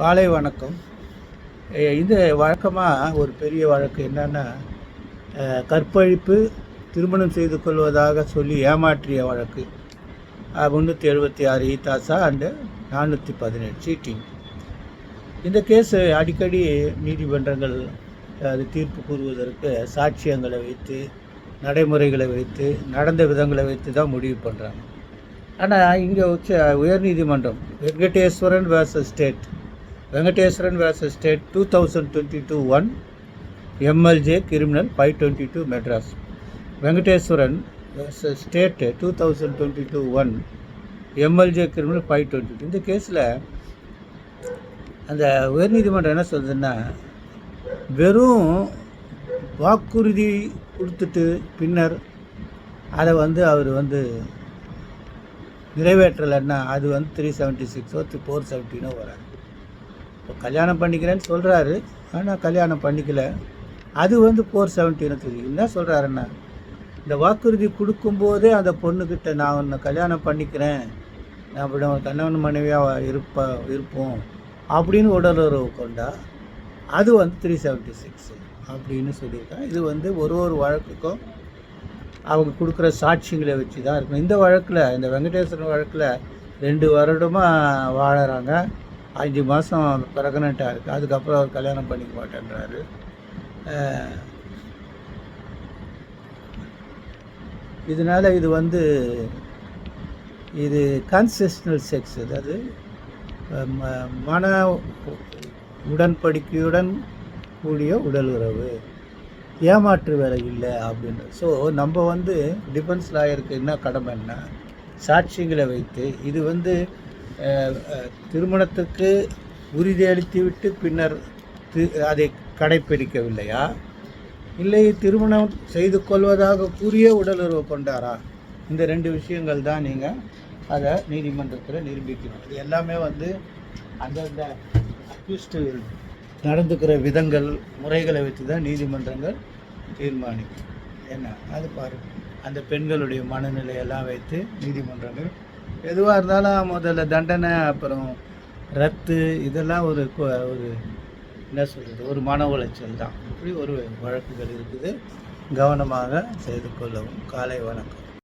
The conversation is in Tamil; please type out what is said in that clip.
காலை வணக்கம். இது வழக்கமாக ஒரு பெரிய வழக்கு என்னன்னா, கற்பழிப்பு, திருமணம் செய்து கொள்வதாக சொல்லி ஏமாற்றிய வழக்கு. 376 ஈத்தாசா அண்டு 417 சீட்டிங். இந்த கேஸு அடிக்கடி நீதிமன்றங்கள் அது தீர்ப்பு கூறுவதற்கு சாட்சியங்களை வைத்து, நடைமுறைகளை வைத்து, நடந்த விதங்களை வைத்து தான் முடிவு பண்ணுறாங்க. ஆனால் இங்கே உயர்நீதிமன்றம் Venkateswaran versus state 2022-1 MLJ criminal 522 Madras. Venkateswaran versus state 2022-1 MLJ criminal 522. இந்த கேஸில் அந்த உயர்நீதிமன்றம் என்ன சொல்லுதுன்னா, வெறும் வாக்குறுதி கொடுத்துட்டு பின்னர் அதை அவர் நிறைவேற்றலைன்னா அது 376 470 வராது. இப்போ கல்யாணம் பண்ணிக்கிறேன்னு சொல்கிறாரு, ஆனால் கல்யாணம் பண்ணிக்கல, அது 470 தெரியும். என்ன சொல்கிறாருன்னா, இந்த வாக்குறுதி கொடுக்கும்போதே அந்த பொண்ணுக்கிட்ட நான் உன்னை கல்யாணம் பண்ணிக்கிறேன், அப்படி கணவன் மனைவியாக இருப்போம் அப்படின்னு உடலுறவு கொண்டா அது 376 அப்படின்னு சொல்லியிருக்காங்க. இது ஒரு வழக்குக்கும் அவங்க கொடுக்குற சாட்சியங்களை வச்சு தான் இருக்கணும். இந்த வழக்கில், இந்த வெங்கடேஸ்வரன் வழக்கில் 2 வருடமாக வாழறாங்க, 5 மாதம் ப்ரெக்னெண்ட்டாக இருக்குது. அதுக்கப்புறம் அவர் கல்யாணம் பண்ணிக்க மாட்டேன்றாரு. இதனால் இது கன்செஷனல் செக்ஸ், அதாவது மன உடன்படிக்கையுடன் கூடிய உடல் உறவு, ஏமாற்று வேலை இல்லை அப்படின்னு. ஸோ நம்ம டிஃபென்ஸ் லாயருக்கு என்ன கடமைன்னா, சாட்சியங்களை வைத்து இது திருமணத்துக்கு உறுதியளித்து விட்டு பின்னர் அதை கடைப்பிடிக்கவில்லையா, இல்லை திருமணம் செய்து கொள்வதாக கூறிய உடலுறவு கொண்டாரா, இந்த 2 விஷயங்கள் தான் நீங்கள் அதை நீதிமன்றத்தில் நிரூபிக்கணும். இது எல்லாமே அந்தந்த அக்யூஸ்டு நடந்துக்கிற விதங்கள், முறைகளை வச்சு தான் நீதிமன்றங்கள் தீர்மானிக்கும். என்ன அது பாருங்கள், அந்த பெண்களுடைய மனநிலையெல்லாம் வைத்து நீதிமன்றங்கள் எதுவாக இருந்தாலும் முதல்ல தண்டனை, அப்புறம் ரத்து, இதெல்லாம் ஒரு என்ன சொல்கிறது, ஒரு மன உளைச்சல் தான். இப்படி ஒரு வழக்குகள் இருக்குது. கவனமாக செய்து கொள்ளவும். காலை வணக்கம்.